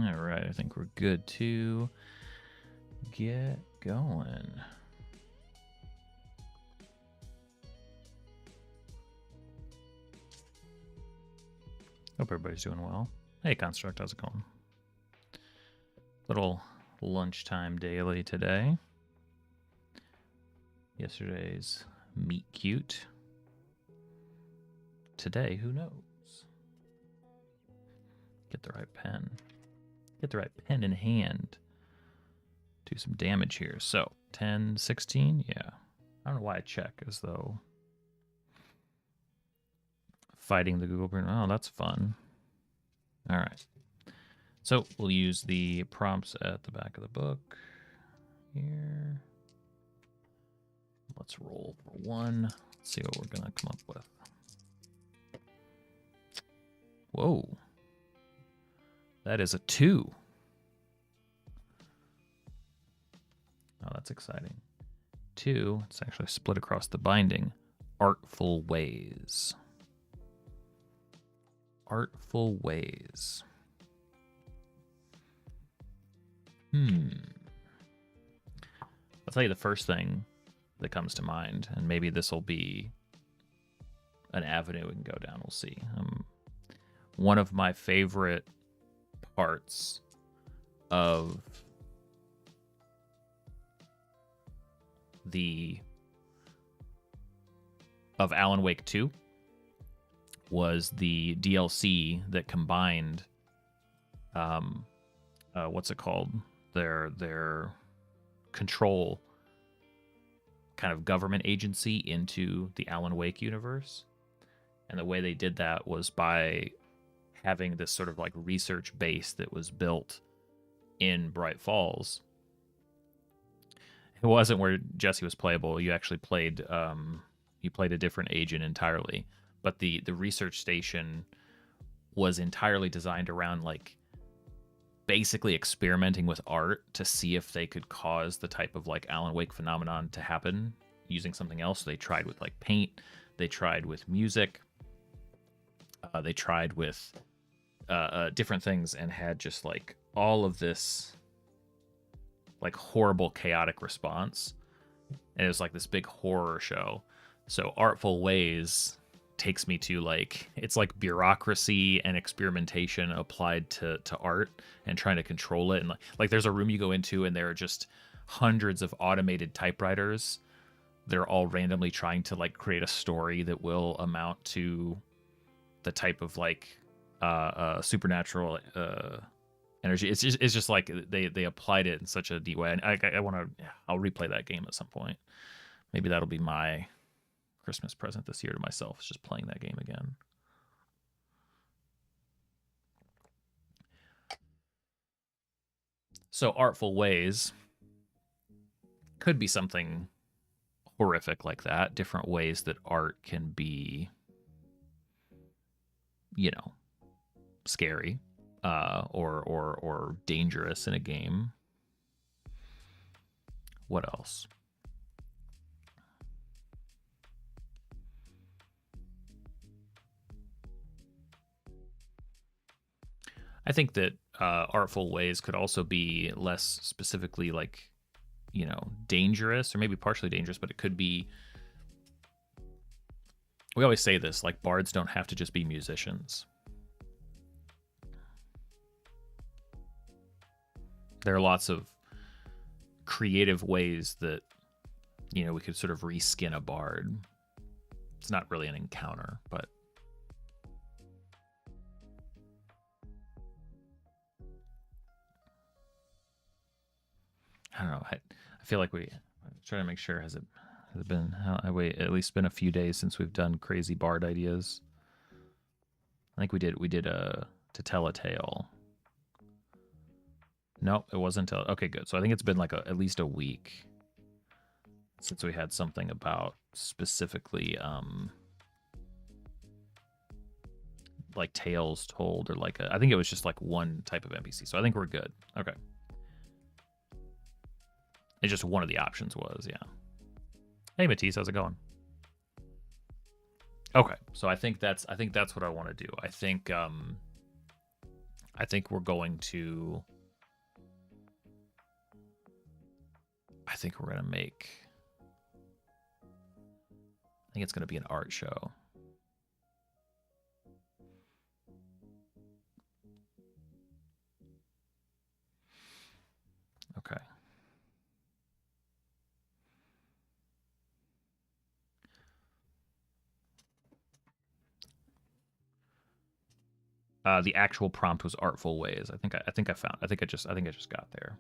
All right, I think we're good to get going. Hope everybody's doing well. Hey, Construct, how's it going? Little lunchtime daily today. Yesterday's meet cute. Today, who knows? Get the right pen. Get the right pen in hand. Do some damage here. So, 10, 16? Yeah. I don't know why I check as though fighting the Google print. Oh, that's fun. All right. So, we'll use the prompts at the back of the book here. Let's roll for 1. Let's see what we're going to come up with. Whoa. That is a 2. Oh, that's exciting. 2, it's actually split across the binding. Artful ways. Artful ways. I'll tell you the first thing that comes to mind, and maybe this will be an avenue we can go down. We'll see. One of my favorite parts of Alan Wake 2 was the DLC that combined what's it called? Their control kind of government agency into the Alan Wake universe. And the way they did that was by having this sort of like research base that was built in Bright Falls. It wasn't where Jesse was playable. You actually played you played a different agent entirely. But the research station was entirely designed around like basically experimenting with art to see if they could cause the type of like Alan Wake phenomenon to happen using something else. So they tried with like paint, they tried with music, they tried with different things, and had just like all of this like horrible chaotic response. And it was like this big horror show. So Artful Ways takes me to like, it's like bureaucracy and experimentation applied to art and trying to control it. And like there's a room you go into and there are just hundreds of automated typewriters. They're all randomly trying to like create a story that will amount to the type of like supernatural energy. It's just like they applied it in such a deep way. And I'll replay that game at some point. Maybe that'll be my Christmas present this year to myself, is just playing that game again. So Artful Ways could be something horrific like that. Different ways that art can be, you know, scary or dangerous in a game. What else? I think that Artful Ways could also be less specifically like, you know, dangerous, or maybe partially dangerous, but it could be, we always say this, like bards don't have to just be musicians. There are lots of creative ways that, you know, we could sort of reskin a bard. It's not really an encounter, but I don't know. I feel like I'm trying to make sure, has it been, at least been a few days since we've done crazy bard ideas. I think we did To Tell a Tale. No, it wasn't. Okay, good. So I think it's been like at least a week since we had something about specifically like tales told, or like I think it was just like one type of NPC. So I think we're good. Okay. It's just one of the options was, yeah. Hey Matisse, how's it going? Okay, so I think that's what I want to do. I think I think we're going to... I think we're going to make... I think it's going to be an art show. Okay. The actual prompt was artful ways. I think I just got there.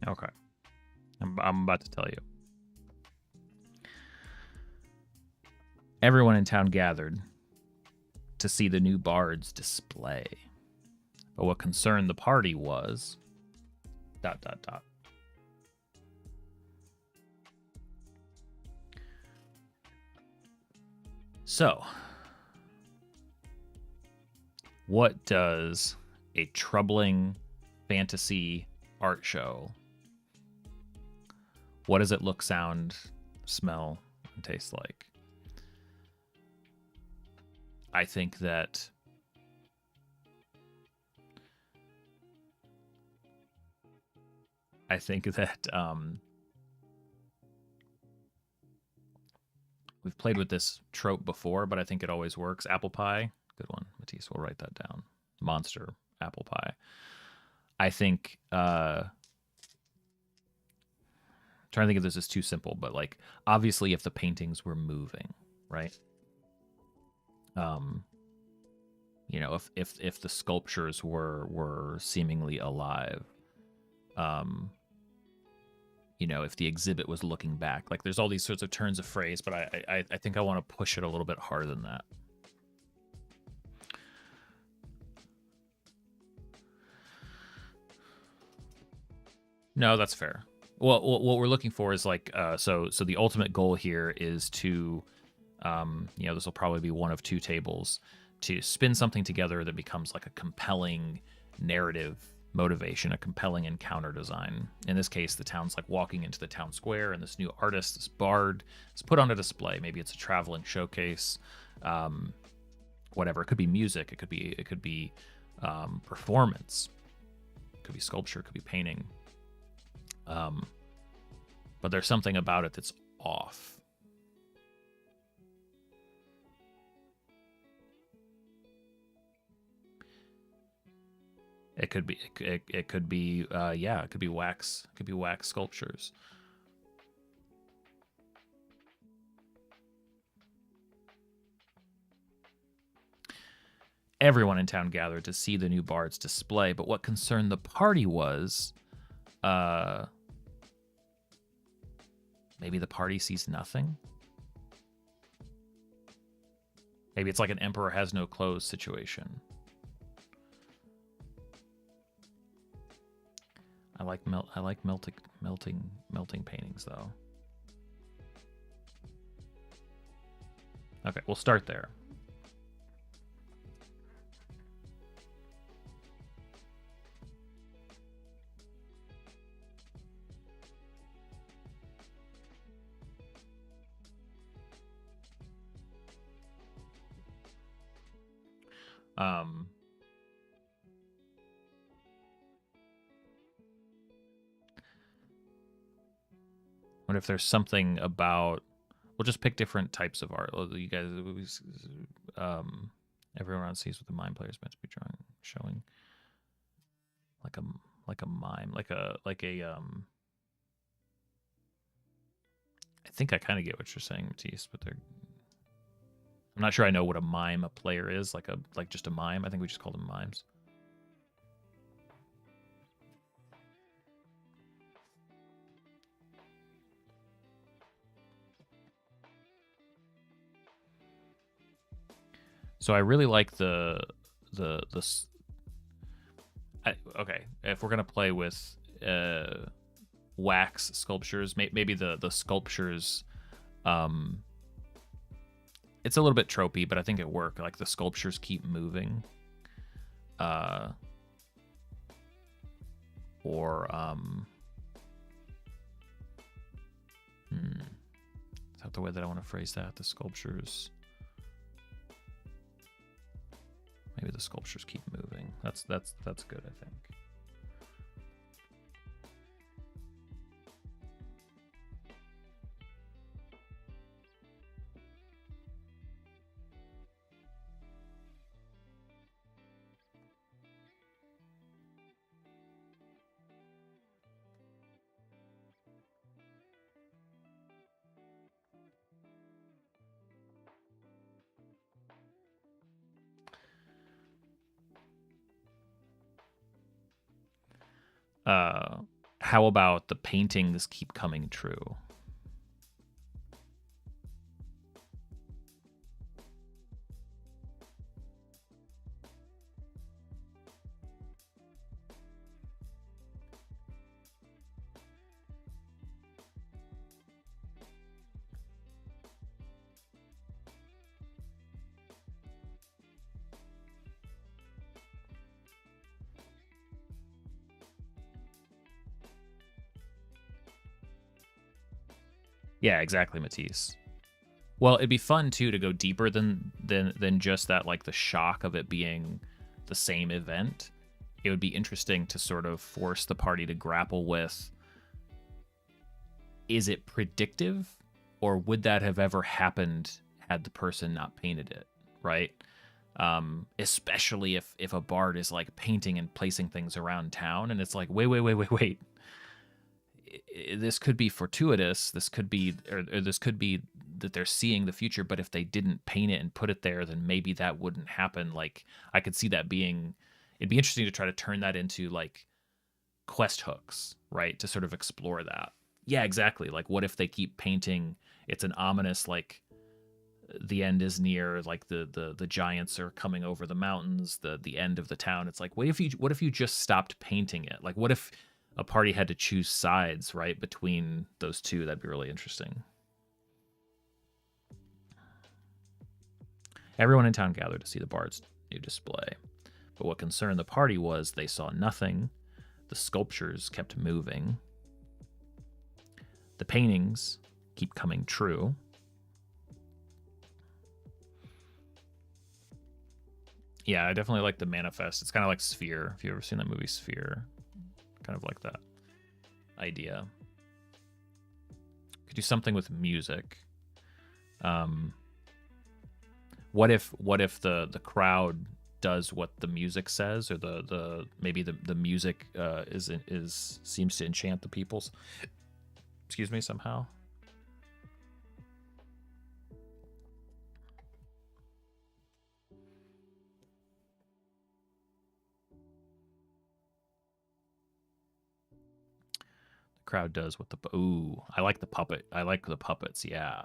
Okay. I'm about to tell you. Everyone in town gathered to see the new bard's display. But what concerned the party was... ... So, what does a troubling fantasy art show... What does it look, sound, smell, and taste like? I think that we've played with this trope before, but I think it always works. Apple pie, good one. Matisse will write that down. Monster apple pie. I think trying to think if this is too simple, but like obviously if the paintings were moving, right? You know, if the sculptures were seemingly alive, you know, if the exhibit was looking back, like there's all these sorts of turns of phrase, but I think I want to push it a little bit harder than that. No, that's fair. Well, what we're looking for is like, so the ultimate goal here is to, you know, this will probably be one of two tables, to spin something together that becomes like a compelling narrative motivation, a compelling encounter design. In this case, the town's like walking into the town square, and this new artist, this bard, is put on a display. Maybe it's a traveling showcase, whatever. It could be music. It could be performance. It could be sculpture. It could be painting. But there's something about it that's off. It could be yeah, it could be wax. It could be wax sculptures. Everyone in town gathered to see the new bard's display, but what concerned the party was maybe the party sees nothing. Maybe it's like an emperor has no clothes situation. I like melting paintings though. Okay, we'll start there. What if there's something about We'll just pick different types of art. You guys, everyone sees what the mime player is meant to be showing, like a mime, like a I think I kind of get what you're saying, Matisse, but I'm not sure I know what a mime a player is, like just a mime. I think we just call them mimes. So I really like okay, if we're gonna play with wax sculptures, maybe the sculptures, it's a little bit tropey, but I think it worked. Like the sculptures keep moving, or is that the way that I want to phrase that? The sculptures. Maybe the sculptures keep moving. That's good, I think. How about the paintings keep coming true? Yeah, exactly, Matisse. Well, it'd be fun too to go deeper than just that, like the shock of it being the same event. It would be interesting to sort of force the party to grapple with, is it predictive, or would that have ever happened had the person not painted it, right? Especially if a bard is like painting and placing things around town, and it's like, wait. This could be fortuitous. This could be, or this could be that they're seeing the future. But if they didn't paint it and put it there, then maybe that wouldn't happen. Like I could see that being. It'd be interesting to try to turn that into like quest hooks, right? To sort of explore that. Yeah, exactly. Like, what if they keep painting? It's an ominous, like, the end is near. Like the giants are coming over the mountains. The end of the town. It's like, what if you just stopped painting it? Like, what if a party had to choose sides, right, between those two? That'd be really interesting. Everyone in town gathered to see the bard's new display. But what concerned the party was they saw nothing. The sculptures kept moving. The paintings keep coming true. Yeah, I definitely like the manifest. It's kind of like Sphere. If you've ever seen that movie Sphere, kind of like that idea. Could do something with music. What if the crowd does what the music says, or the maybe the music seems to enchant the peoples. Excuse me, somehow. The crowd does what the I like the puppet. I like the puppets. Yeah.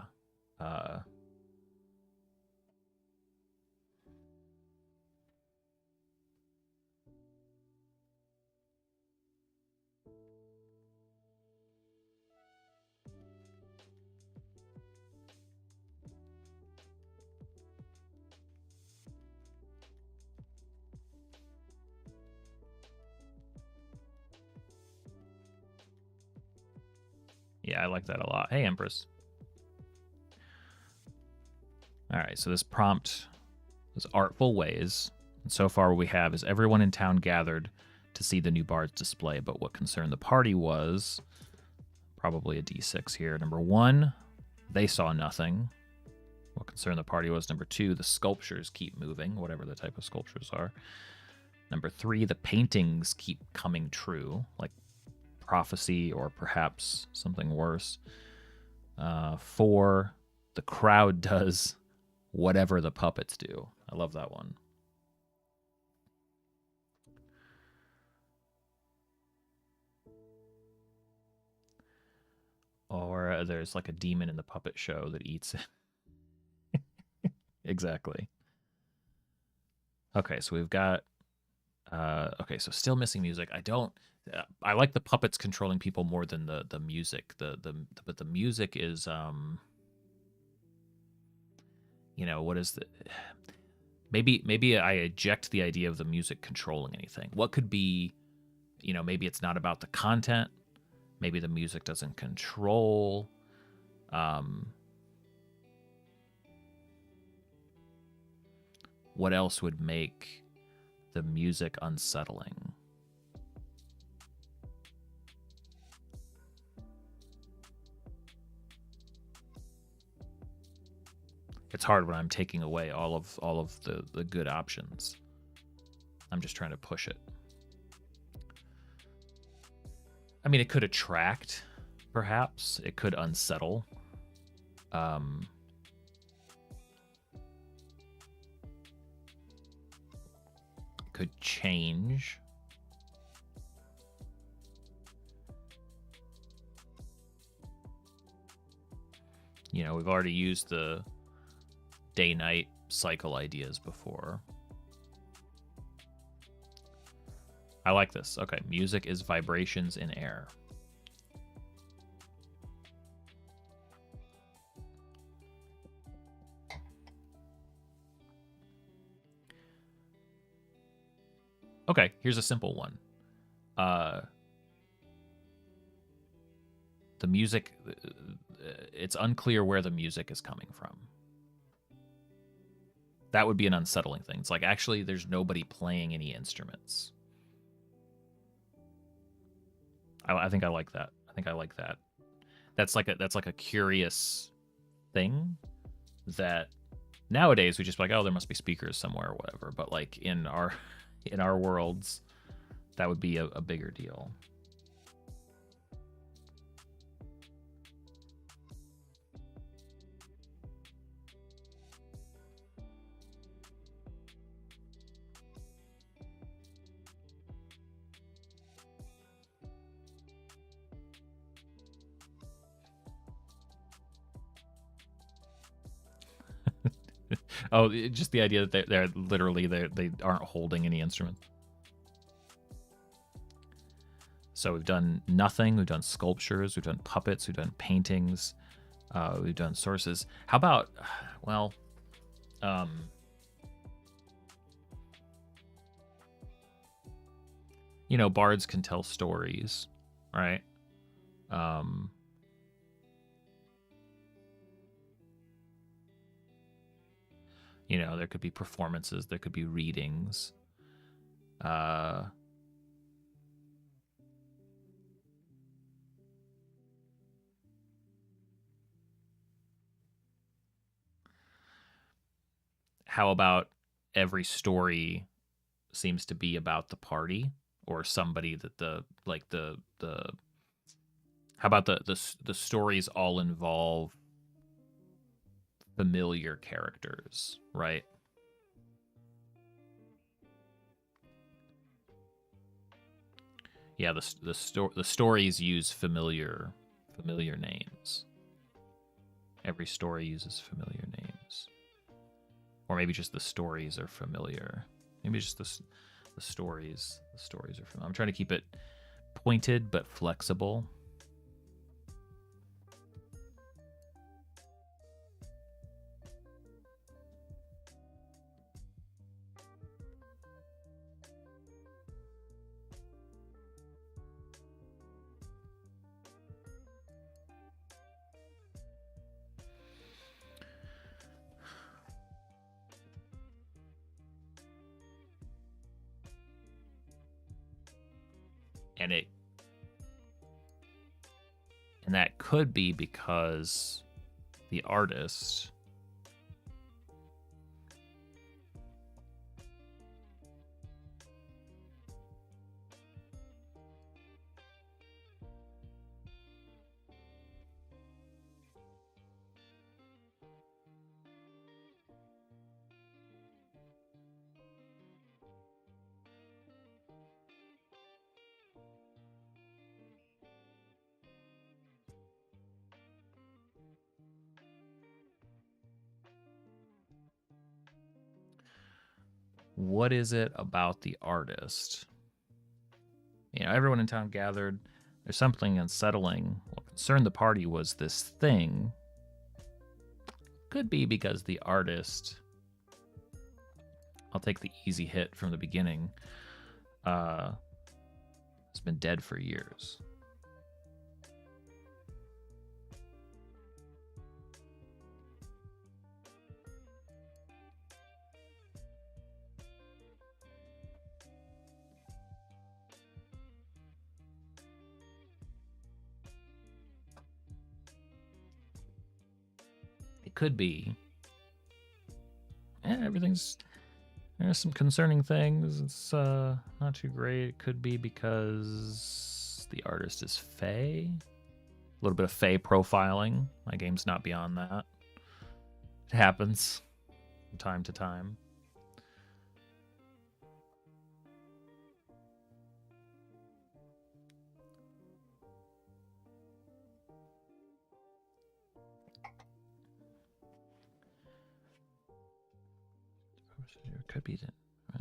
Yeah, I like that a lot. Hey, Empress. All right, so this prompt is artful ways. And so far what we have is everyone in town gathered to see the new bard's display, but what concerned the party was probably a D6 here. Number 1, They saw nothing. What concerned the party was, number 2, the sculptures keep moving, whatever the type of sculptures are. Number 3, the paintings keep coming true, like prophecy or perhaps something worse. 4, the crowd does whatever the puppets do. I love that one. Or there's like a demon in the puppet show that eats it. Exactly. Okay, so we've got okay, so still missing music. I like the puppets controlling people more than the music. But the music is what is the maybe I eject the idea of the music controlling anything. What could be, maybe it's not about the content. Maybe the music doesn't control. What else would make the music unsettling? It's hard when I'm taking away all of the good options. I'm just trying to push it. I mean, it could attract, perhaps. It could unsettle. It could change. We've already used the day-night cycle ideas before. I like this. Okay, music is vibrations in air. Okay, here's a simple one. The music, it's unclear where the music is coming from. That would be an unsettling thing. It's like, actually, there's nobody playing any instruments. I think I like that. That's like a curious thing that nowadays we just be like, oh, there must be speakers somewhere or whatever. But like in our worlds, that would be a bigger deal. Oh, just the idea that they're literally they aren't holding any instruments. So we've done nothing. We've done sculptures. We've done puppets. We've done paintings. We've done sources. How about, well, bards can tell stories, right? There could be performances, there could be readings. How about every story seems to be about the party or somebody that how about the stories all involve familiar characters, right? Yeah, the stories use familiar names. Every story uses familiar names, or maybe just the stories are familiar. Maybe just the stories. The stories are familiar. I'm trying to keep it pointed but flexible. And that could be because the artist. What is it about the artist? You know, everyone in town gathered. There's something unsettling. What concerned the party was this thing. Could be because the artist, I'll take the easy hit from the beginning, has been dead for years. It could be. Everything's... There's some concerning things. It's not too great. It could be because the artist is Fae. A little bit of Fae profiling. My game's not beyond that. It happens from time to time. Could be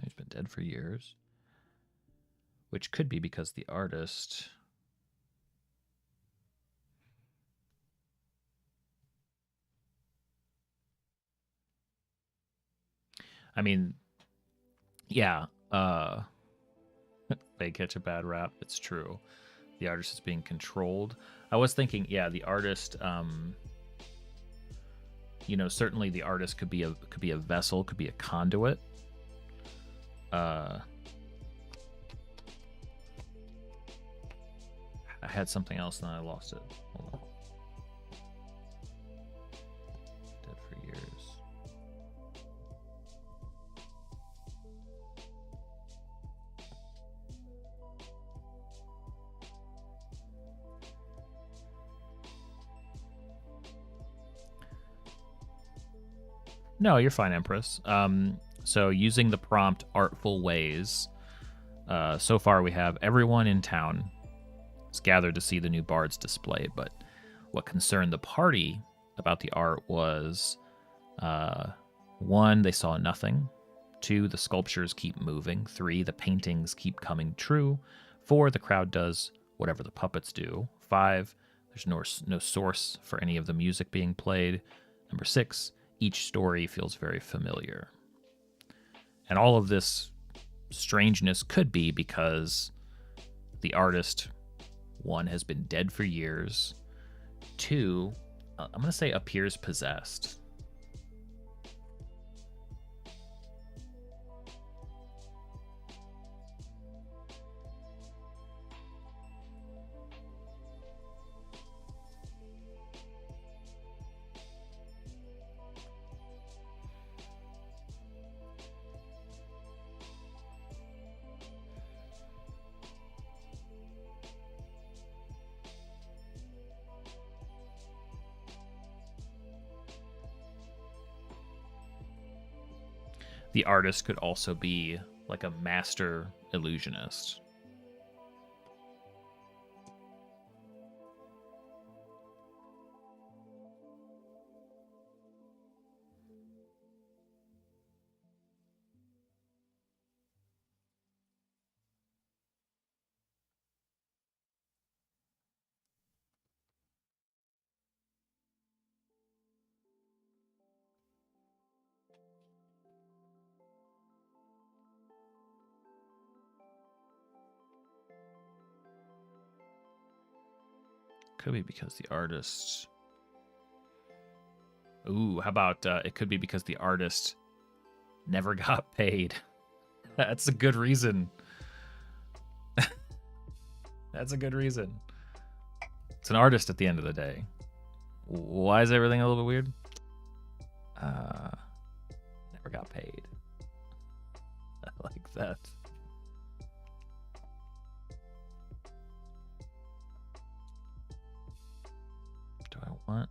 he's been dead for years, which could be because the artist I mean, yeah, they catch a bad rap. It's true. The artist is being controlled. I was thinking, yeah, the artist you know, certainly the artist could be a vessel, could be a conduit. I had something else and then I lost it. Hold on. Dead for years. No, you're fine, Empress. So using the prompt artful ways, so far we have everyone in town is gathered to see the new bard's display, but what concerned the party about the art was, 1, they saw nothing. 2, the sculptures keep moving. 3, the paintings keep coming true. 4, the crowd does whatever the puppets do. 5, there's no source for any of the music being played. Number 6, each story feels very familiar. And all of this strangeness could be because the artist, 1, has been dead for years. 2, I'm going to say appears possessed. The artist could also be like a master illusionist. Could be because the artist... Ooh, how about it could be because the artist never got paid. That's a good reason. That's a good reason. It's an artist at the end of the day. Why is everything a little bit weird? Never got paid. I like that. Do I want?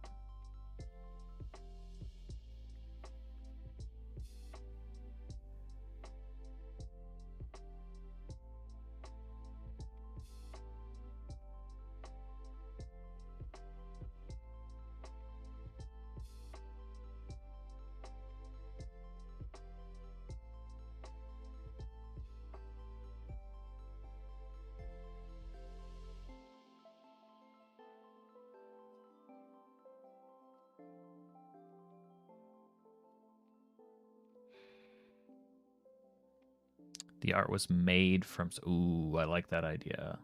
The art was made from... Ooh, I like that idea.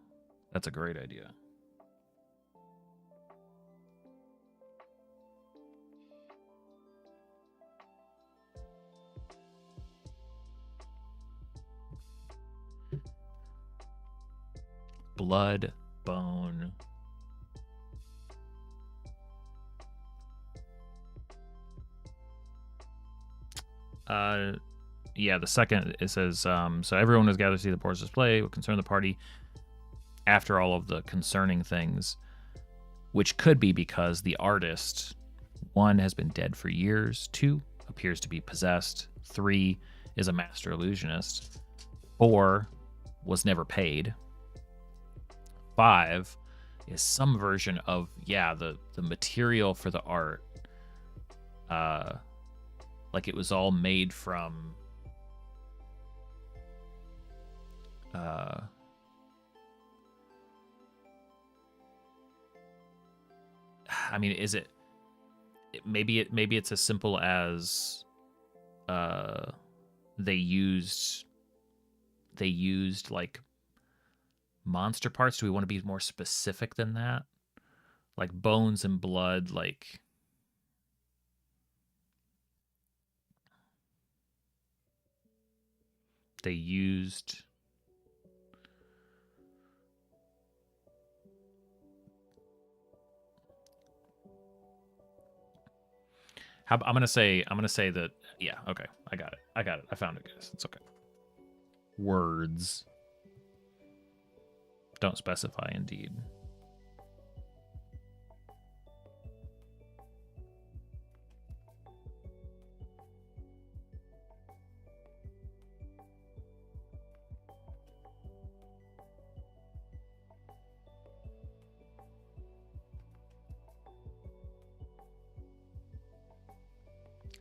That's a great idea. Blood, bone. Yeah, the second, it says, so everyone is gathered to see the board's display. What concern the party after all of the concerning things, which could be because the artist, 1, has been dead for years, 2, appears to be possessed, 3, is a master illusionist, 4, was never paid, 5, is some version of, yeah, the material for the art, like it was all made from I mean, is it maybe it's as simple as they used like monster parts? Do we want to be more specific than that? Like bones and blood, like they used I'm gonna say that, yeah, okay. I got it. I found it, guys. It's okay. Words. Don't specify, indeed.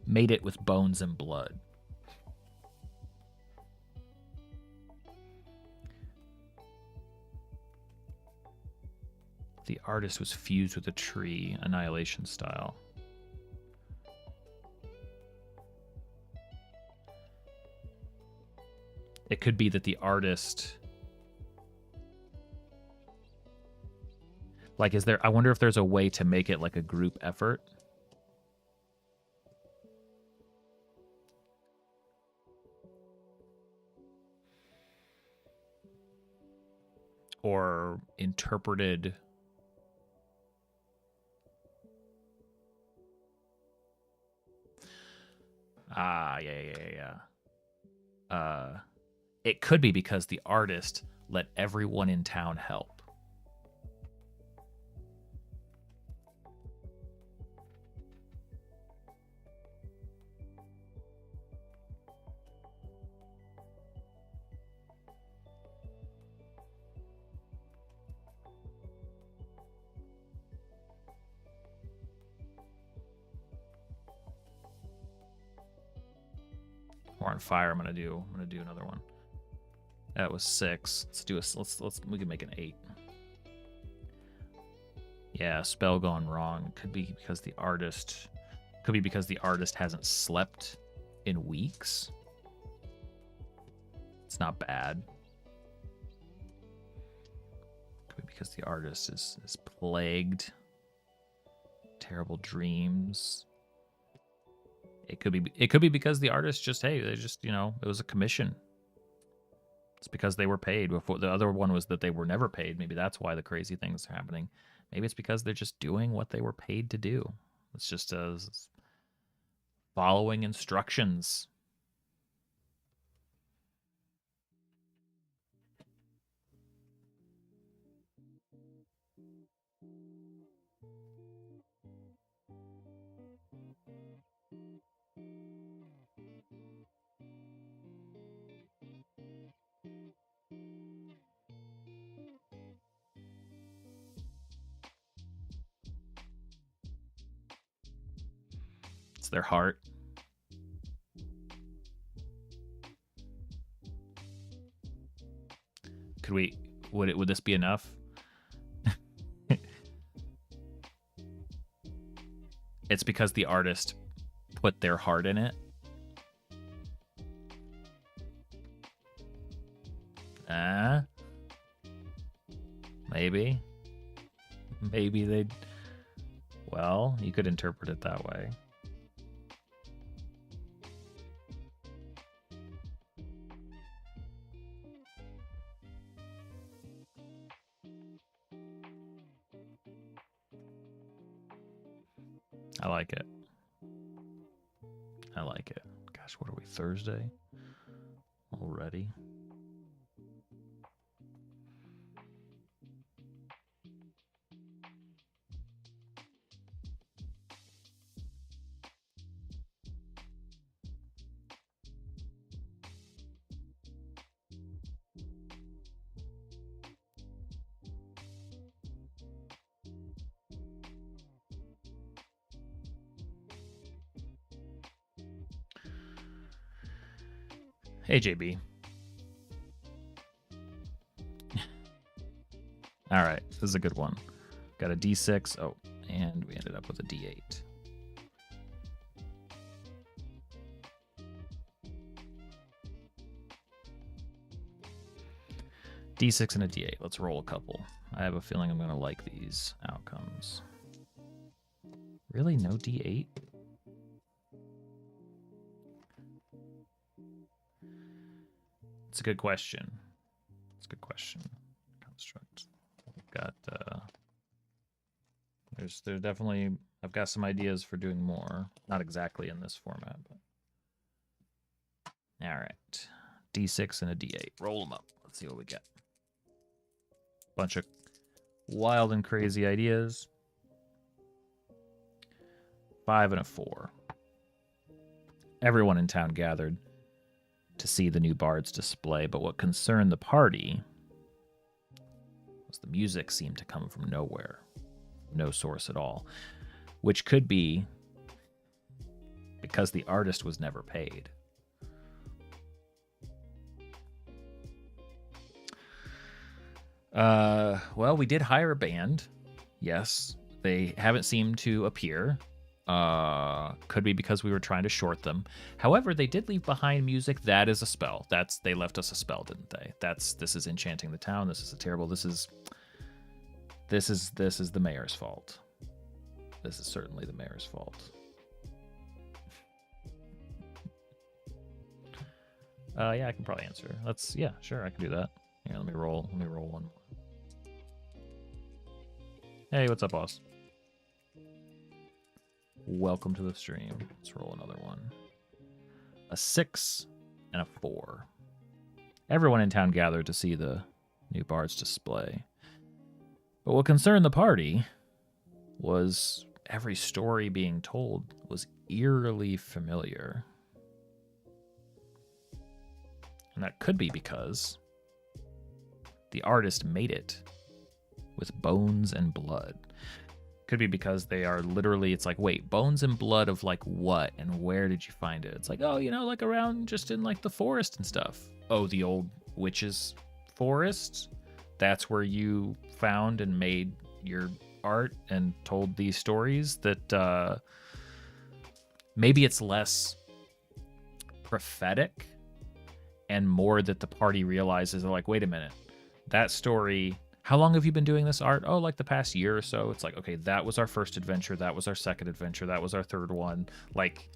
Made it with bones and blood. The artist was fused with a tree, Annihilation style. It could be that the artist... Like, is there... I wonder if there's a way to make it like a group effort. Or interpreted... Yeah. It could be because the artist let everyone in town help. We're on fire. I'm gonna do another one. That was 6. Let's do we can make an 8. Yeah, spell gone wrong. Could be because the artist hasn't slept in weeks. It's not bad. Could be because the artist is plagued. Terrible dreams. It could be because the artist just, hey, they just, you know, it was a commission. It's because they were paid. Before the other one was that they were never paid. Maybe that's why the crazy things are happening. Maybe it's because they're just doing what they were paid to do. It's just following instructions. It's their heart. Would this be enough? It's because the artist put their heart in it. Maybe. Maybe they'd... Well, you could interpret it that way. I like it. I like it. Gosh, what are we, Thursday? Already? Hey, JB. All right, this is a good one. Got a D6. Oh, and we ended up with a D8. D6 and a D8. Let's roll a couple. I have a feeling I'm going to like these outcomes. Really? No D8? It's a good question. It's a good question. Construct. We've got there's definitely, I've got some ideas for doing more. Not exactly in this format, but all right. D6 and a D8. Roll them up. Let's see what we get. Bunch of wild and crazy ideas. 5 and a 4. Everyone in town gathered to see the new bard's display, but what concerned the party was the music seemed to come from nowhere, no source at all, which could be because the artist was never paid. Well, we did hire a band. Yes, they haven't seemed to appear. Could be because we were trying to short them. However, they did leave behind music. That is a spell. They left us a spell, didn't they? This is enchanting the town. This is the mayor's fault. This is certainly the mayor's fault. Yeah, I can probably answer. Yeah, sure, I can do that. Yeah, let me roll one more. Hey, what's up, boss? Welcome to the stream. Let's roll another one. A 6 and a 4. Everyone in town gathered to see the new bard's display. But what concerned the party was every story being told was eerily familiar. And that could be because the artist made it with bones and blood. Could be because they are literally, it's like, wait, bones and blood of like what and where did you find it? It's like, oh, like around just in like the forest and stuff. Oh, the old witch's forest? That's where you found and made your art and told these stories that maybe it's less prophetic and more that the party realizes they're like, wait a minute, that story... How long have you been doing this art? Oh, like the past year or so. It's like, okay, that was our first adventure. That was our second adventure. That was our third one. Like,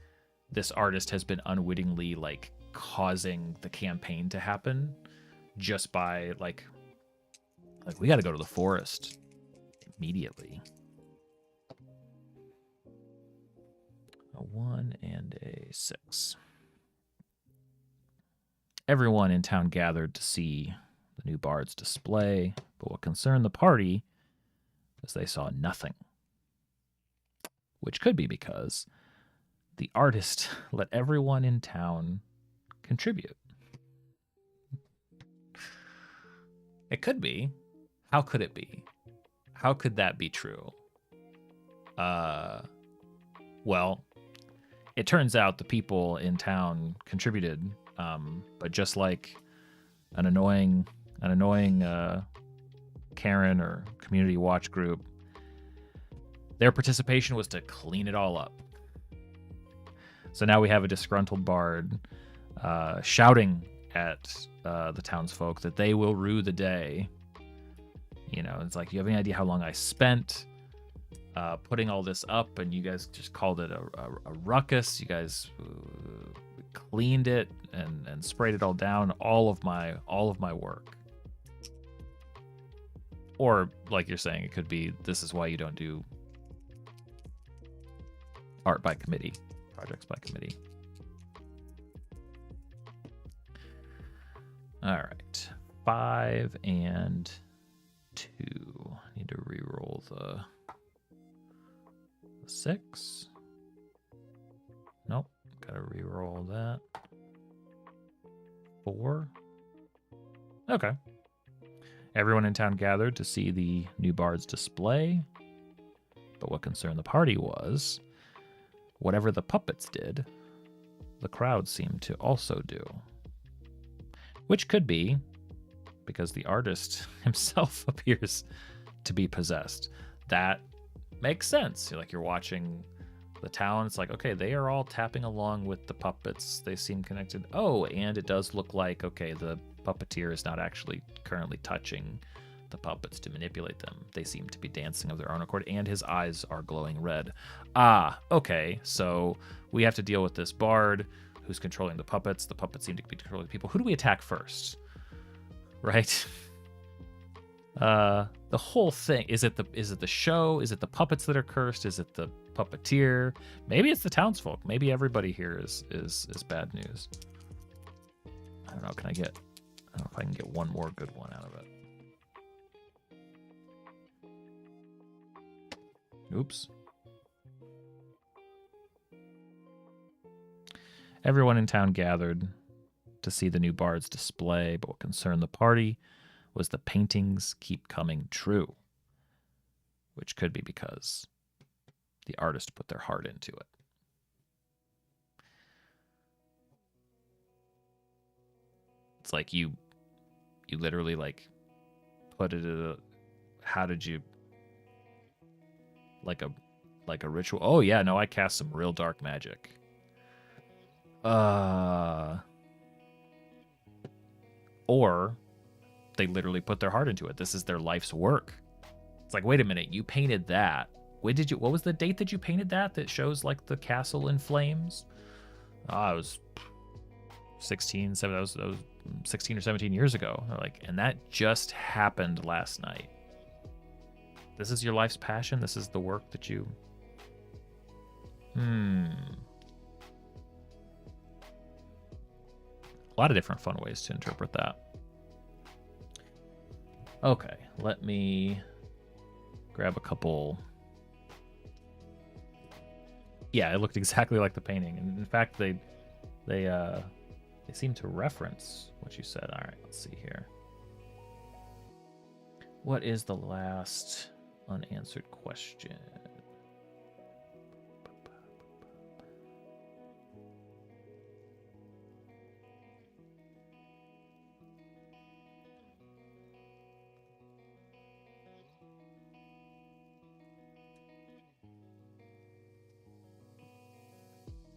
this artist has been unwittingly, like, causing the campaign to happen just by, like we got to go to the forest and immediately. A 1 and a 6. Everyone in town gathered to see the new bard's display, but what concerned the party was they saw nothing. Which could be because the artist let everyone in town contribute. It could be. How could it be? How could that be true? Well, it turns out the people in town contributed, but just like an annoying Karen or community watch group, their participation was to clean it all up. So now we have a disgruntled bard shouting at the townsfolk that they will rue the day. You know, it's like, you have any idea how long I spent putting all this up, and you guys just called it a ruckus. You guys cleaned it and sprayed it all down. All of my work. Or like you're saying, it could be, this is why you don't do art by committee, projects by committee. All right, 5 and 2. Need to re-roll the 6. Nope, gotta re-roll that. 4. Okay. Everyone in town gathered to see the new bard's display, but what concerned the party was whatever the puppets did, the crowd seemed to also do. Which could be because the artist himself appears to be possessed. That makes sense. You're watching the town. It's like, okay, they are all tapping along with the puppets. They seem connected. Oh, and it does look like, okay, the puppeteer is not actually currently touching the puppets to manipulate them. They seem to be dancing of their own accord, and his eyes are glowing red. Ah, okay, so we have to deal with this bard who's controlling the puppets. The puppets seem to be controlling people. Who do we attack first? Right? The whole thing, is it the show? Is it the puppets that are cursed? Is it the puppeteer? Maybe it's the townsfolk. Maybe everybody here is bad news. I don't know. I don't know if I can get one more good one out of it. Oops. Everyone in town gathered to see the new bard's display, but what concerned the party was the paintings keep coming true, which could be because the artist put their heart into it. It's like you literally put it how did you, like a ritual? Oh yeah, no, I cast some real dark magic. Or they literally put their heart into it. This is their life's work. It's like, wait a minute, you painted that. What was the date that you painted that shows the castle in flames? It was 16 or 17 years ago. And that just happened last night. This is your life's passion. This is the work that you... A lot of different fun ways to interpret that. Okay, let me grab a couple. Yeah, it looked exactly like the painting, and in fact, they seem to reference what you said. All right, let's see here. What is the last unanswered question?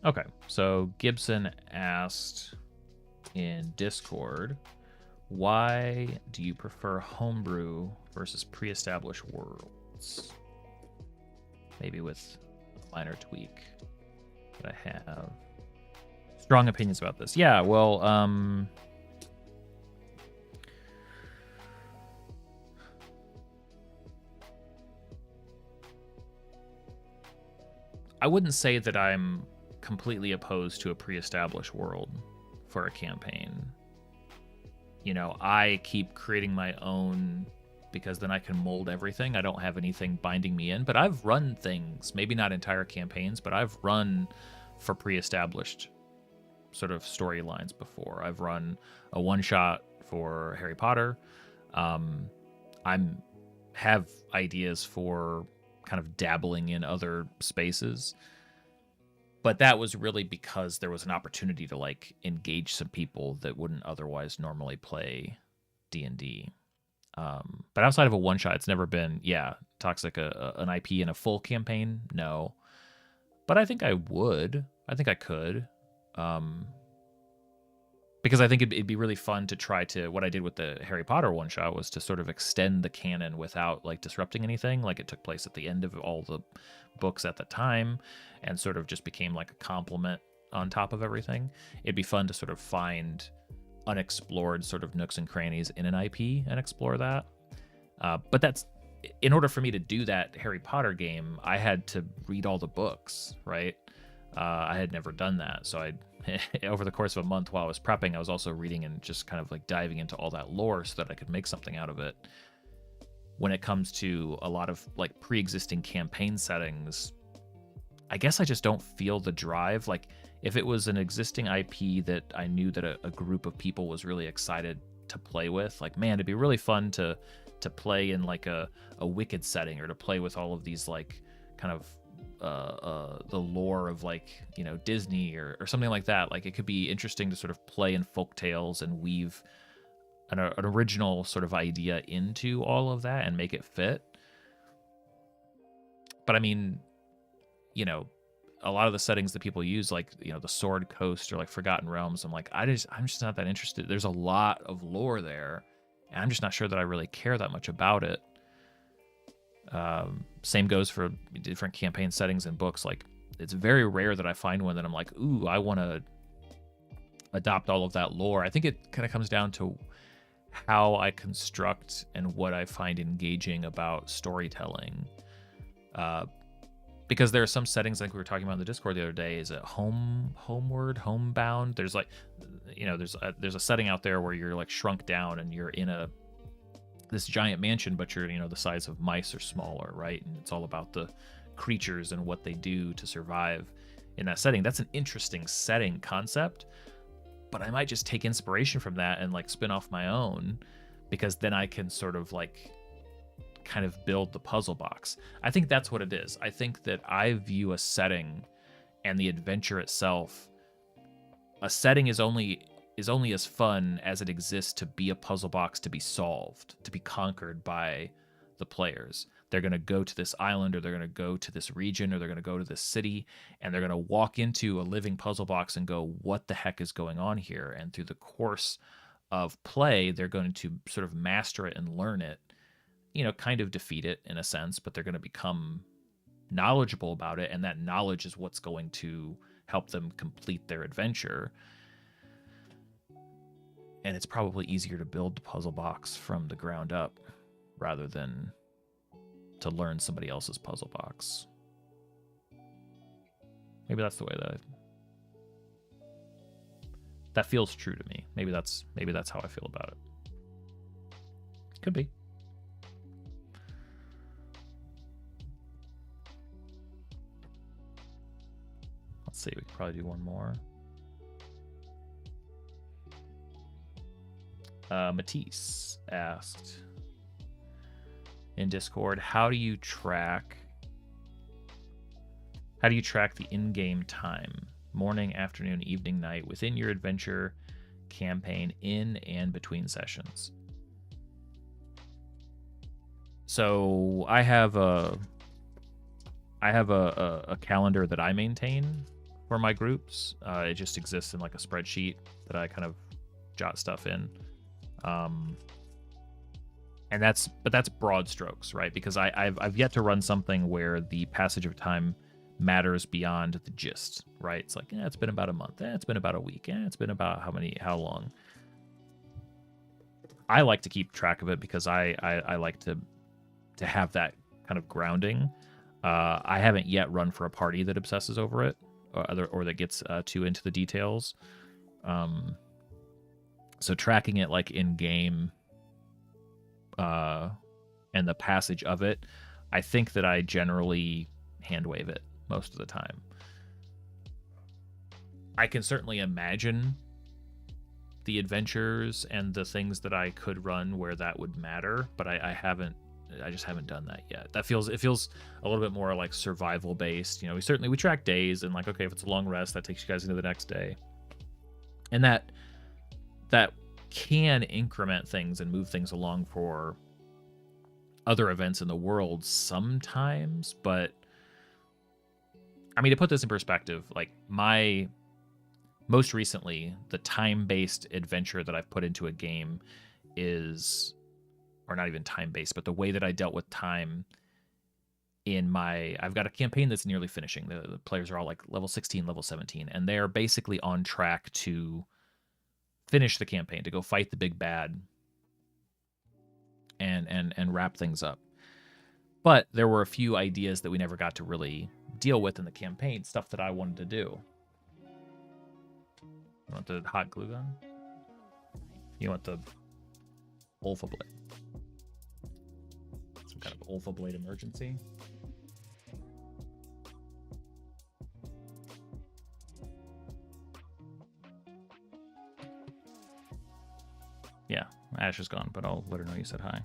Okay, so Gibson asked in Discord, why do you prefer homebrew versus pre-established worlds? Maybe with a minor tweak. But I have strong opinions about this. Yeah, well, I wouldn't say that I'm completely opposed to a pre-established world for a campaign. You know, I keep creating my own because then I can mold everything. I don't have anything binding me in, but I've run things, maybe not entire campaigns, but I've run for pre-established sort of storylines before. I've run a one-shot for Harry Potter. I'm have ideas for kind of dabbling in other spaces, but that was really because there was an opportunity to like engage some people that wouldn't otherwise normally play D&D. But outside of a one shot, it's never been Toxic an IP in a full campaign. No, but I think I would. I think I could. Because I think it'd be really fun to try to, what I did with the Harry Potter one shot was to sort of extend the canon without like disrupting anything. Like it took place at the end of all the books at the time and sort of just became like a complement on top of everything. It'd be fun to sort of find unexplored sort of nooks and crannies in an IP and explore that. But that's, in order for me to do that Harry Potter game, I had to read all the books, right? I had never done that. So I over the course of a month while I was prepping, I was also reading and just kind of like diving into all that lore so that I could make something out of it. When it comes to a lot of like pre-existing campaign settings, I guess I just don't feel the drive. Like if it was an existing IP that I knew that a group of people was really excited to play with, like, man, it'd be really fun to play in like a Wicked setting, or to play with all of these like kind of the lore of like, you know, Disney or something like that. Like it could be interesting to sort of play in folk tales and weave an original sort of idea into all of that and make it fit. But I mean, you know, a lot of the settings that people use, like, you know, the Sword Coast or like Forgotten Realms, I'm like, I'm just not that interested. There's a lot of lore there, and I'm just not sure that I really care that much about it. Same goes for different campaign settings and books. Like it's very rare that I find one that I'm like, ooh, I want to adopt all of that lore. I think it kind of comes down to how I construct and what I find engaging about storytelling. Because there are some settings, like we were talking about in the Discord the other day, is it homebound? There's like, you know, there's a setting out there where you're like shrunk down and you're in this giant mansion, but you're, you know, the size of mice or smaller, right? And it's all about the creatures and what they do to survive in that setting. That's an interesting setting concept, but I might just take inspiration from that and like spin off my own, because then I can sort of like kind of build the puzzle box. I think that's what it is. I think that I view a setting and the adventure itself, a setting is only as fun as it exists to be a puzzle box to be solved, to be conquered by the players. They're going to go to this island, or they're going to go to this region, or they're going to go to this city, and they're going to walk into a living puzzle box and go, what the heck is going on here? And through the course of play, they're going to sort of master it and learn it, you know, kind of defeat it in a sense, but they're going to become knowledgeable about it, and that knowledge is what's going to help them complete their adventure. And it's probably easier to build the puzzle box from the ground up rather than to learn somebody else's puzzle box. Maybe that's the way that feels true to me. Maybe that's how I feel about it. Could be. Let's see, we could probably do one more. Matisse asked in Discord, how do you track the in-game time, morning, afternoon, evening, night, within your adventure campaign, in and between sessions? So I have a calendar that I maintain for my groups. It just exists in like a spreadsheet that I kind of jot stuff in. And that's broad strokes, right? Because I've yet to run something where the passage of time matters beyond the gist, right? It's like, it's been about a month, it's been about a week, it's been about how long. I like to keep track of it because I like to have that kind of grounding. I haven't yet run for a party that obsesses over it, or that gets too into the details. So tracking it like in game, and the passage of it, I think that I generally hand wave it most of the time. I can certainly imagine the adventures and the things that I could run where that would matter, but I just haven't done that yet. It feels a little bit more like survival based. You know, we track days, and like, okay, if it's a long rest, that takes you guys into the next day. And that can increment things and move things along for other events in the world sometimes, but I mean, to put this in perspective, like most recently, the time-based adventure that I've put into a game is, or not even time-based, but the way that I dealt with time I've got a campaign that's nearly finishing. The players are all like level 16, level 17, and they're basically on track to finish the campaign, to go fight the big bad and wrap things up. But there were a few ideas that we never got to really deal with in the campaign, stuff that I wanted to do. You want the hot glue gun? You want the Ulfa blade? Some kind of Ulfa blade emergency? Yeah, Ash is gone, but I'll let her know you said hi.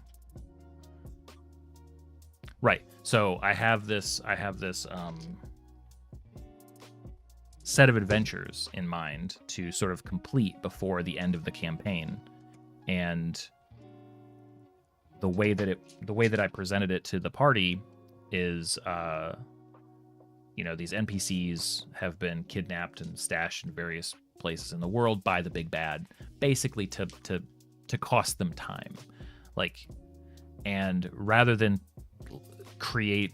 Right. So I have this set of adventures in mind to sort of complete before the end of the campaign, and the way that I presented it to the party is, these NPCs have been kidnapped and stashed in various places in the world by the big bad, basically to cost them time, and rather than create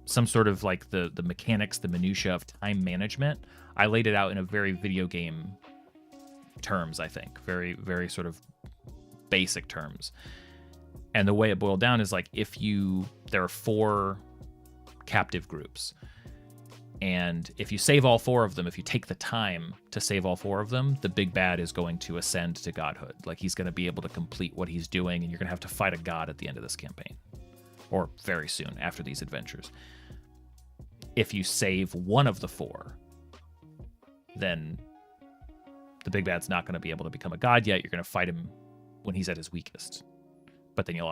some sort of like the mechanics, the minutia of time management, I laid it out in a very video game terms, I think. Very, very sort of basic terms. And the way it boiled down is like, there are 4 captive groups. And if you save all 4 of them, if you take the time to save all 4 of them, the big bad is going to ascend to godhood. Like, he's going to be able to complete what he's doing, and you're going to have to fight a god at the end of this campaign. Or very soon after these adventures. If you save one of the 4, then the big bad's not going to be able to become a god yet. You're going to fight him when he's at his weakest. But then the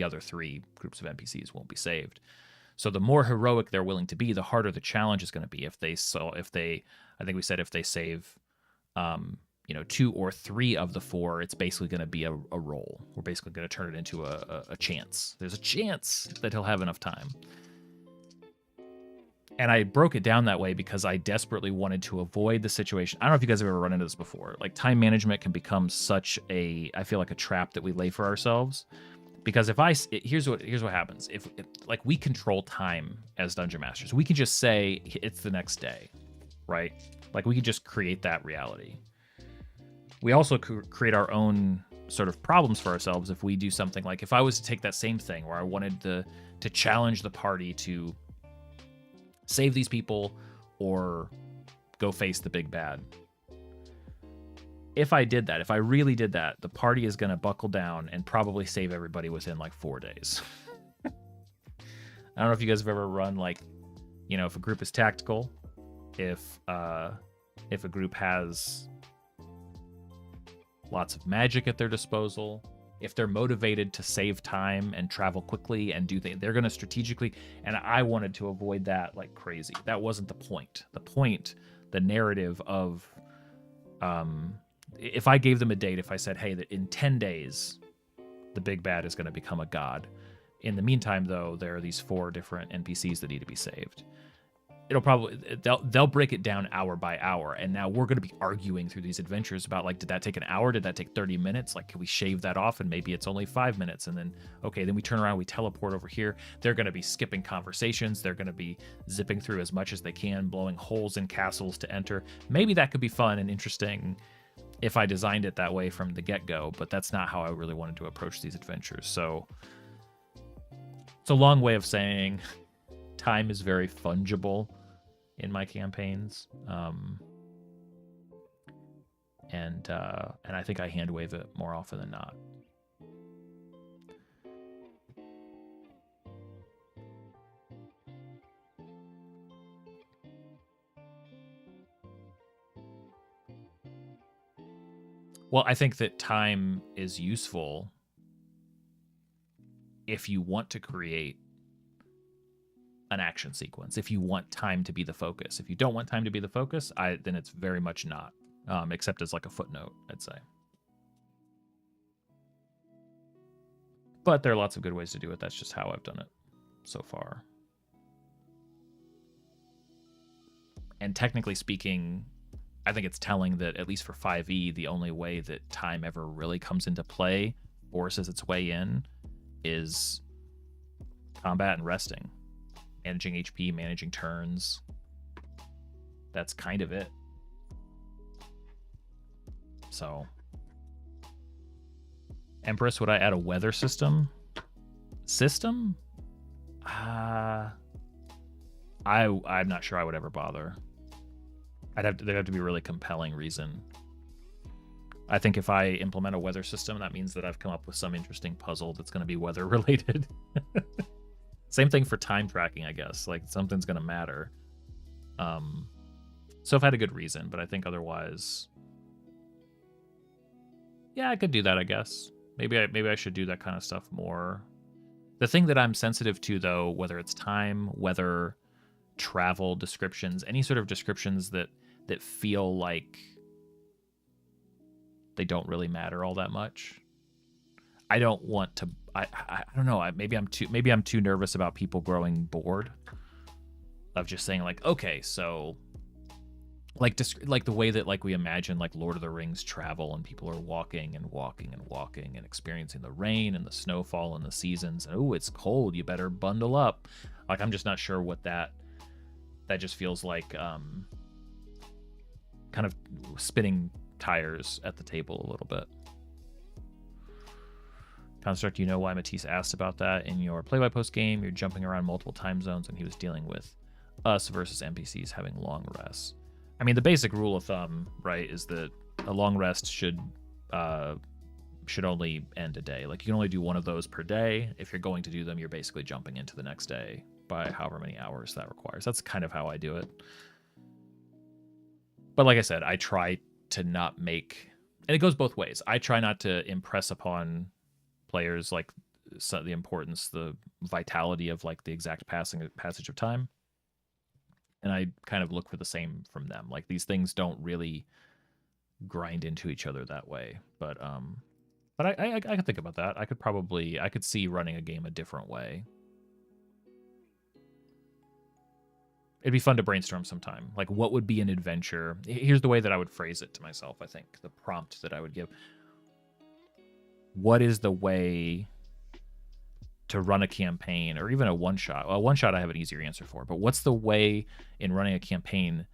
other 3 groups of NPCs won't be saved. So the more heroic they're willing to be, the harder the challenge is going to be. If they save 2 or 3 of the 4, it's basically going to be a roll. We're basically going to turn it into a chance. There's a chance that he'll have enough time. And I broke it down that way because I desperately wanted to avoid the situation. I don't know if you guys have ever run into this before. Like, time management can become I feel like a trap that we lay for ourselves. Because here's what happens. If we control time as dungeon masters, we can just say it's the next day, right? Like, we can just create that reality. We also create our own sort of problems for ourselves if we do something like, if I was to take that same thing where I wanted to challenge the party to save these people or go face the big bad. If I did that, if I really did that, the party is going to buckle down and probably save everybody within like 4 days. I don't know if you guys have ever run if a group is tactical, if a group has lots of magic at their disposal, if they're motivated to save time and travel quickly and do things, they're going to strategically, and I wanted to avoid that like crazy. That wasn't the point. The narrative of, if I gave them a date, if I said, hey, that in 10 days, the big bad is going to become a god. In the meantime, though, there are these 4 different NPCs that need to be saved. They'll break it down hour by hour, and now we're going to be arguing through these adventures about, like, did that take an hour? Did that take 30 minutes? Like, can we shave that off and maybe it's only 5 minutes? And then, okay, then we turn around, we teleport over here. They're going to be skipping conversations. They're going to be zipping through as much as they can, blowing holes in castles to enter. Maybe that could be fun and interesting if I designed it that way from the get-go, but that's not how I really wanted to approach these adventures. So It's a long way of saying time is very fungible in my campaigns. And I think I hand wave it more often than not. Well, I think that time is useful if you want to create an action sequence, if you want time to be the focus. If you don't want time to be the focus, then it's very much not, except as like a footnote, I'd say. But there are lots of good ways to do it. That's just how I've done it so far. And technically speaking, I think it's telling that at least for 5e, the only way that time ever really comes into play, forces its way in, is combat and resting. Managing HP, managing turns. That's kind of it. So, Empress, would I add a weather system? I'm not sure I would ever bother. There'd have to be a really compelling reason. I think if I implement a weather system, that means that I've come up with some interesting puzzle that's going to be weather related. Same thing for time tracking, I guess. Like, something's going to matter. So if I had a good reason, but I think otherwise, yeah, I could do that, I guess. Maybe I should do that kind of stuff more. The thing that I'm sensitive to, though, whether it's time, weather, travel descriptions, any sort of descriptions that feel like they don't really matter all that much. I don't want to. I don't know. Maybe I'm too nervous about people growing bored of just saying like, okay, so like the way that like we imagine like Lord of the Rings travel, and people are walking and walking and walking and experiencing the rain and the snowfall and the seasons. And oh, it's cold. You better bundle up. Like, I'm just not sure what that just feels like. Kind of spinning tires at the table a little bit. Construct, you know why Matisse asked about that in your play-by-post game? You're jumping around multiple time zones, and he was dealing with us versus NPCs having long rests. I mean, the basic rule of thumb, right, is that a long rest should only end a day. Like, you can only do one of those per day. If you're going to do them, you're basically jumping into the next day by however many hours that requires. That's kind of how I do it. But like I said, I try to not make, and it goes both ways. I try not to impress upon players like the importance, the vitality of like the exact passage of time. And I kind of look for the same from them. Like, these things don't really grind into each other that way. But I could think about that. I could see running a game a different way. It'd be fun to brainstorm sometime. Like, what would be an adventure? Here's the way that I would phrase it to myself, I think. The prompt that I would give. What is the way to run a campaign, or even a one-shot? Well, a one-shot I have an easier answer for. But what's the way in running a campaign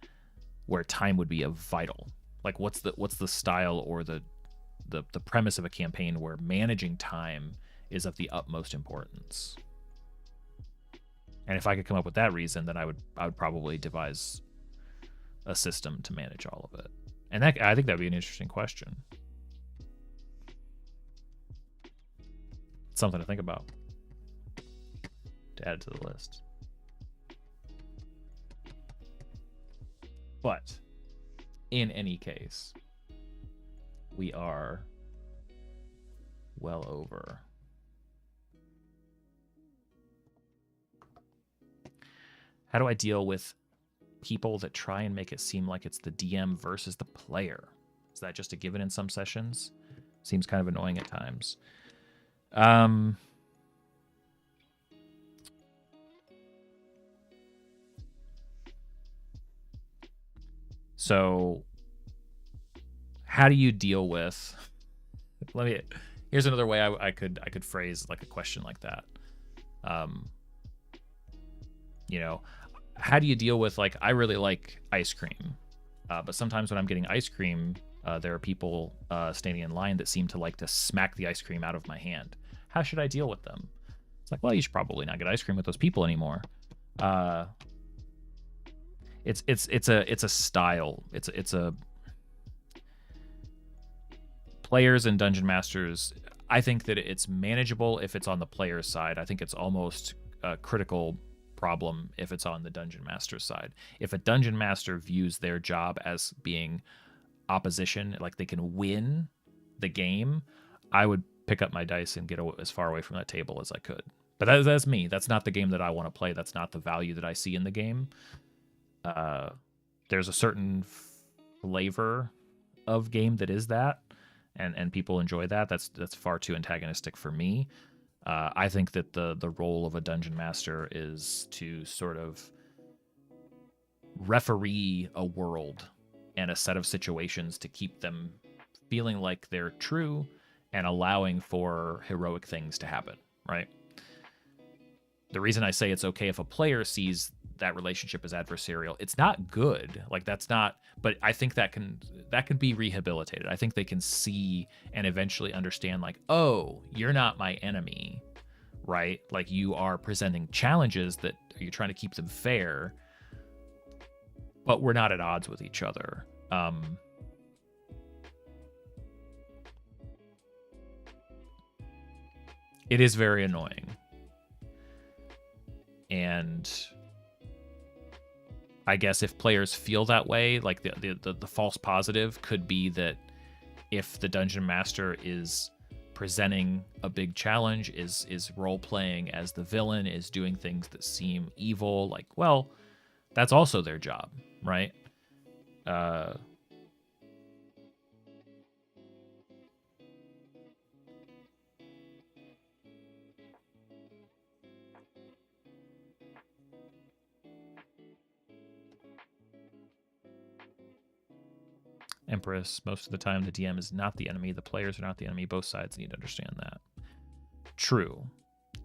where time would be a vital? Like, what's the style or the premise of a campaign where managing time is of the utmost importance? And if I could come up with that reason, then I would probably devise a system to manage all of it. And I think that'd be an interesting question. It's something to think about, to add to the list. But in any case, we are well over. How do I deal with people that try and make it seem like it's the DM versus the player? Is that just a given in some sessions? Seems kind of annoying at times. So how do you deal with, here's another way I could phrase like a question like that. You know, how do you deal with, like, I really like ice cream, but sometimes when I'm getting ice cream, there are people standing in line that seem to like to smack the ice cream out of my hand. How should I deal with them? It's like, well, you should probably not get ice cream with those people anymore. It's a style. It's a players and dungeon masters. I think that it's manageable if it's on the player's side. I think it's almost a critical problem if it's on the dungeon master's side. If a dungeon master views their job as being opposition, like they can win the game, I would pick up my dice and get as far away from that table as I could. But that's me. That's not the game that I want to play. That's not the value that I see in the game. There's a certain flavor of game that is that, and people enjoy that. That's far too antagonistic for me. I think that the role of a dungeon master is to sort of referee a world and a set of situations to keep them feeling like they're true and allowing for heroic things to happen, right? The reason I say it's okay if a player sees that relationship as adversarial, it's not good. Like that's not, but I think that can be rehabilitated. I think they can see and eventually understand like, oh, you're not my enemy, right? Like you are presenting challenges that you're trying to keep them fair, but we're not at odds with each other. It is very annoying. And I guess if players feel that way, like the false positive could be that if the dungeon master is presenting a big challenge, is role playing as the villain, is doing things that seem evil, like, well, that's also their job, right? Empress, most of the time the DM is not the enemy, the players are not the enemy. Both sides need to understand that. True.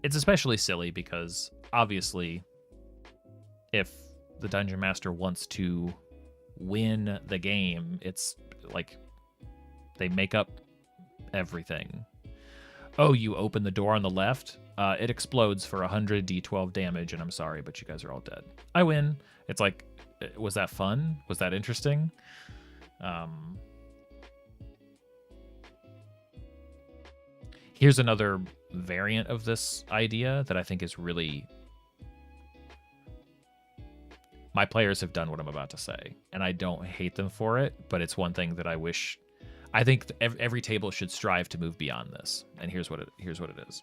It's especially silly because obviously if the dungeon master wants to win the game, it's like they make up everything. Oh, you open the door on the left, it explodes for 100 d12 damage, and I'm sorry, but you guys are all dead. I win. It's like, was that fun? Was that interesting? Here's another variant of this idea that I think is really... My players have done what I'm about to say, and I don't hate them for it, but it's one thing that I wish... I think every table should strive to move beyond this, and here's what it is.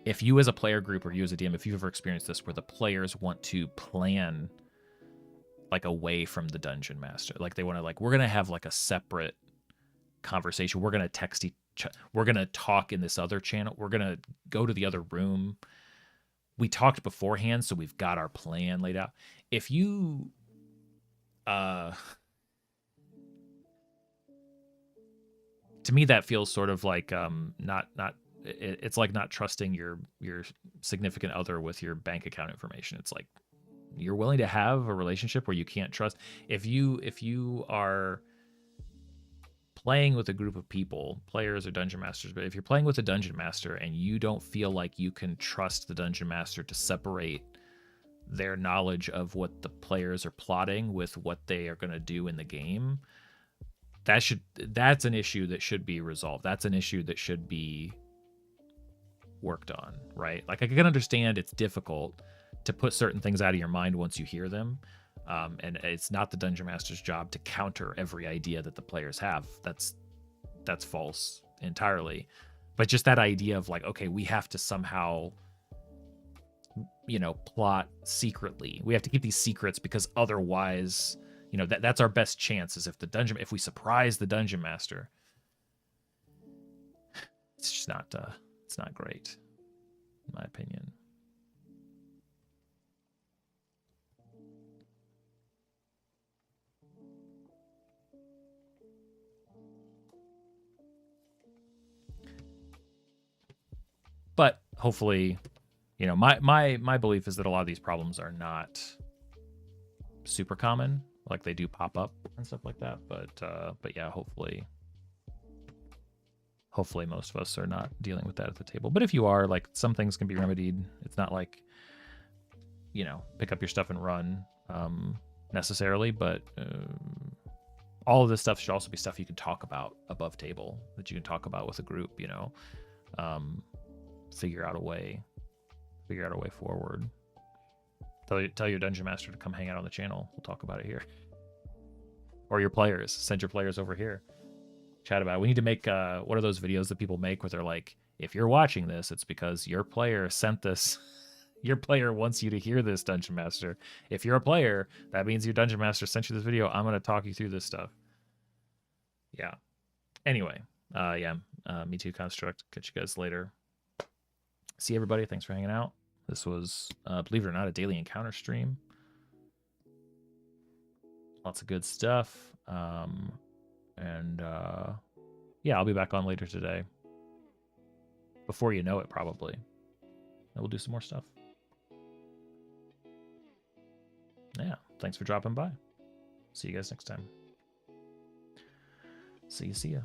If you as a player group or you as a DM, if you've ever experienced this where the players want to plan like away from the dungeon master, like they want to, like, we're gonna have like a separate conversation, we're gonna text each, we're gonna talk in this other channel, we're gonna go to the other room, we talked beforehand, so we've got our plan laid out. If you to me that feels sort of like it's like not trusting your significant other with your bank account information. It's like you're willing to have a relationship where you can't trust. If you are playing with a group of people, players or dungeon masters, but if you're playing with a dungeon master and you don't feel like you can trust the dungeon master to separate their knowledge of what the players are plotting with what they are going to do in the game, that's an issue that should be resolved. That's an issue that should be worked on, right? Like I can understand it's difficult to put certain things out of your mind once you hear them. And it's not the dungeon master's job to counter every idea that the players have. That's false entirely. But just that idea of like, okay, we have to somehow, plot secretly. We have to keep these secrets because otherwise, that's our best chance, is if we surprise the dungeon master. It's just not it's not great, in my opinion. But hopefully, my belief is that a lot of these problems are not super common. Like they do pop up and stuff like that. But yeah, hopefully hopefully most of us are not dealing with that at the table. But if you are, like, some things can be remedied. It's not like, you know, pick up your stuff and run necessarily, but all of this stuff should also be stuff you can talk about above table, that you can talk about with a group, you know. Figure out a way forward. Tell your dungeon master to come hang out on the channel. We'll talk about it here. Or your players. Send your players over here. Chat about it. We need to make what are those videos that people make where they're like, if you're watching this, it's because your player sent this. Your player wants you to hear this, dungeon master. If you're a player, that means your dungeon master sent you this video. I'm going to talk you through this stuff. Yeah. Anyway, Me Too Construct. Catch you guys later. See everybody. Thanks for hanging out. This was, believe it or not, a daily encounter stream. Lots of good stuff. Yeah, I'll be back on later today. Before you know it, probably. And we'll do some more stuff. Yeah, thanks for dropping by. See you guys next time. See ya.